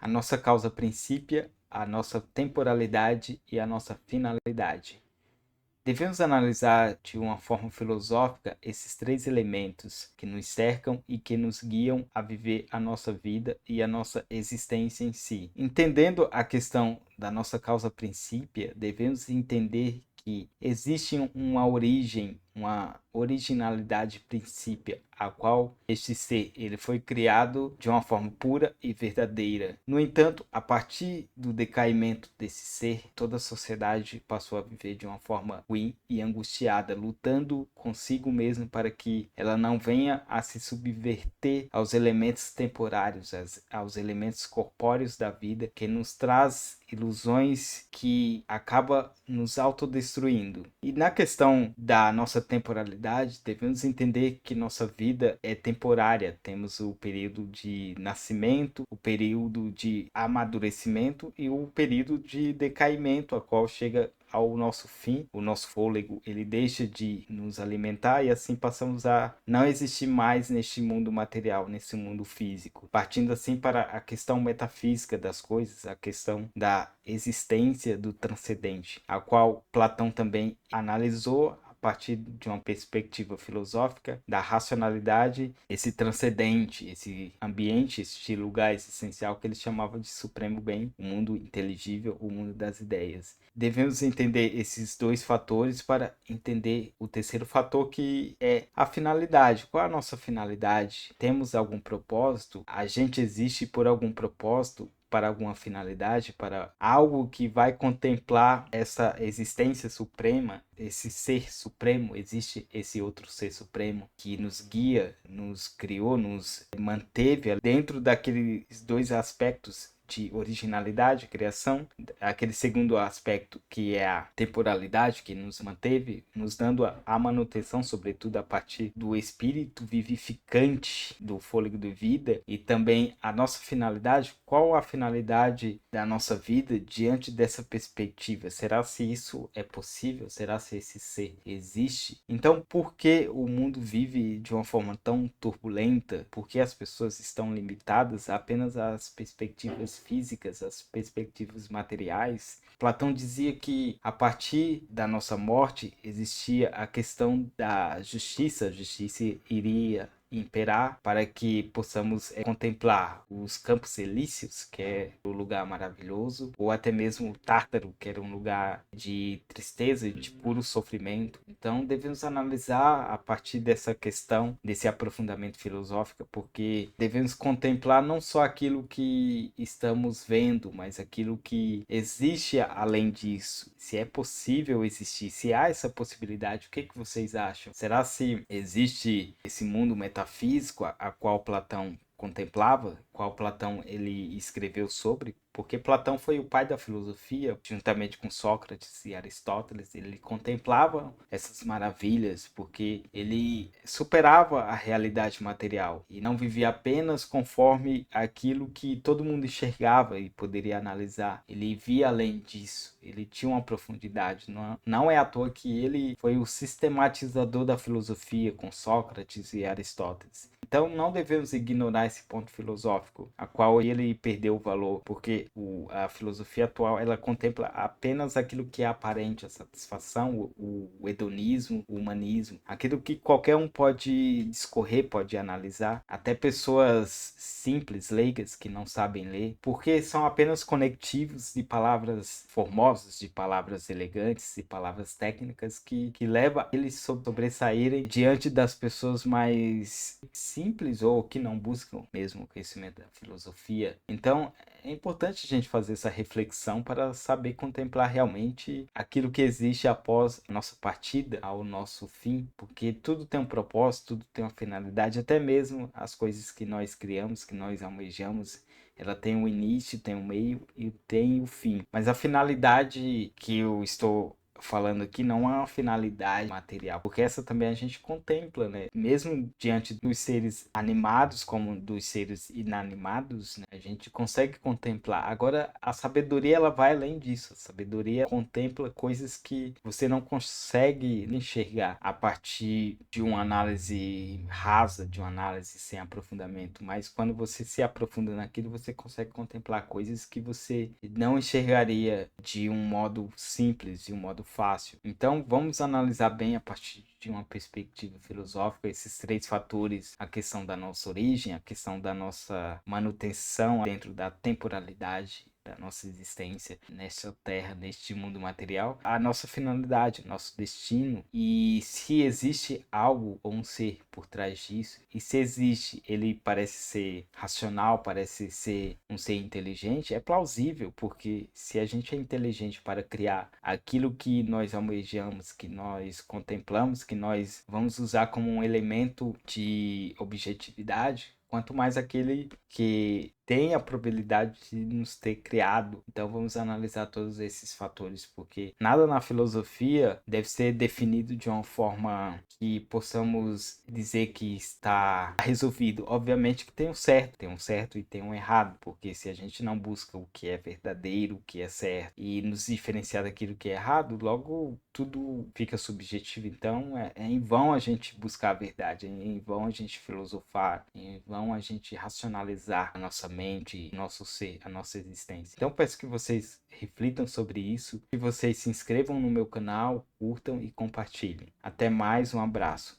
a nossa causa princípia, a nossa temporalidade e a nossa finalidade. Devemos analisar de uma forma filosófica esses três elementos que nos cercam e que nos guiam a viver a nossa vida e a nossa existência em si. Entendendo a questão da nossa causa princípia, devemos entender que existe uma origem, uma originalidade princípia, a qual este ser ele foi criado de uma forma pura e verdadeira. No entanto, a partir do decaimento desse ser, toda a sociedade passou a viver de uma forma ruim e angustiada, lutando consigo mesmo para que ela não venha a se subverter aos elementos temporários, aos elementos corpóreos da vida, que nos traz ilusões que acaba nos autodestruindo. E na questão da nossa temporalidade, devemos entender que nossa vida é temporária. Temos o período de nascimento, o período de amadurecimento e o período de decaimento, a qual chega ao nosso fim, o nosso fôlego ele deixa de nos alimentar e assim passamos a não existir mais neste mundo material, nesse mundo físico. Partindo assim para a questão metafísica das coisas, a questão da existência do transcendente, a qual Platão também analisou a partir de uma perspectiva filosófica da racionalidade, esse transcendente, esse ambiente, este lugar essencial que ele chamava de supremo bem, o mundo inteligível, o mundo das ideias. Devemos entender esses dois fatores para entender o terceiro fator, que é a finalidade. Qual é a nossa finalidade? Temos algum propósito? A gente existe por algum propósito? Para alguma finalidade, para algo que vai contemplar essa existência suprema, esse ser supremo, existe esse outro ser supremo que nos guia, nos criou, nos manteve dentro daqueles dois aspectos de originalidade, criação, aquele segundo aspecto que é a temporalidade que nos manteve, nos dando a manutenção, sobretudo a partir do espírito vivificante, do fôlego de vida, e também a nossa finalidade. Qual a finalidade da nossa vida diante dessa perspectiva? Será se isso é possível? Será se esse ser existe? Então, por que o mundo vive de uma forma tão turbulenta? Por que as pessoas estão limitadas apenas às perspectivas físicas, às perspectivas materiais? Platão dizia que a partir da nossa morte existia a questão da justiça, a justiça iria imperar para que possamos contemplar os Campos Elíseos, que é um lugar maravilhoso, ou até mesmo o Tártaro, que era um lugar de tristeza e de puro sofrimento. Então devemos analisar a partir dessa questão, desse aprofundamento filosófico, porque devemos contemplar não só aquilo que estamos vendo, mas aquilo que existe além disso. Se é possível existir, se há essa possibilidade, o que vocês acham? Será se existe esse mundo metafísico a qual Platão contemplava, qual Platão ele escreveu sobre? Porque Platão foi o pai da filosofia, juntamente com Sócrates e Aristóteles. Ele contemplava essas maravilhas porque ele superava a realidade material e não vivia apenas conforme aquilo que todo mundo enxergava e poderia analisar. Ele via além disso, ele tinha uma profundidade. Não é à toa que ele foi o sistematizador da filosofia com Sócrates e Aristóteles. Então não devemos ignorar esse ponto filosófico, a qual ele perdeu o valor, porque a filosofia atual ela contempla apenas aquilo que é aparente, a satisfação, o hedonismo, o humanismo, aquilo que qualquer um pode discorrer, pode analisar, até pessoas simples, leigas, que não sabem ler, porque são apenas conectivos de palavras formosas, de palavras elegantes, de palavras técnicas que leva eles a sobressaírem diante das pessoas mais simples ou que não buscam mesmo o conhecimento da filosofia. Então, é importante a gente fazer essa reflexão para saber contemplar realmente aquilo que existe após a nossa partida, ao nosso fim, porque tudo tem um propósito, tudo tem uma finalidade, até mesmo as coisas que nós criamos, que nós almejamos, ela tem um início, tem um meio e tem o fim. Mas a finalidade que eu estou falando aqui não é uma finalidade material, porque essa também a gente contempla, né? Mesmo diante dos seres animados como dos seres inanimados, né? A gente consegue contemplar. Agora, a sabedoria ela vai além disso. A sabedoria contempla coisas que você não consegue enxergar a partir de uma análise rasa, de uma análise sem aprofundamento, mas quando você se aprofunda naquilo, você consegue contemplar coisas que você não enxergaria de um modo simples, de um modo fácil. Então, vamos analisar bem a partir de uma perspectiva filosófica esses três fatores: a questão da nossa origem, a questão da nossa manutenção dentro da temporalidade da nossa existência nesta terra, neste mundo material, a nossa finalidade, nosso destino, e se existe algo ou um ser por trás disso, e se existe, ele parece ser racional, parece ser um ser inteligente, é plausível, porque se a gente é inteligente para criar aquilo que nós almejamos, que nós contemplamos, que nós vamos usar como um elemento de objetividade, quanto mais aquele que tem a probabilidade de nos ter criado. Então vamos analisar todos esses fatores, porque nada na filosofia deve ser definido de uma forma que possamos dizer que está resolvido. Obviamente que tem um certo e tem um errado, porque se a gente não busca o que é verdadeiro, o que é certo e nos diferenciar daquilo que é errado, logo tudo fica subjetivo. Então é em vão a gente buscar a verdade, é em vão a gente filosofar, é em vão a gente racionalizar a nossa mente, nosso ser, a nossa existência. Então peço que vocês reflitam sobre isso, que vocês se inscrevam no meu canal, curtam e compartilhem. Até mais, um abraço.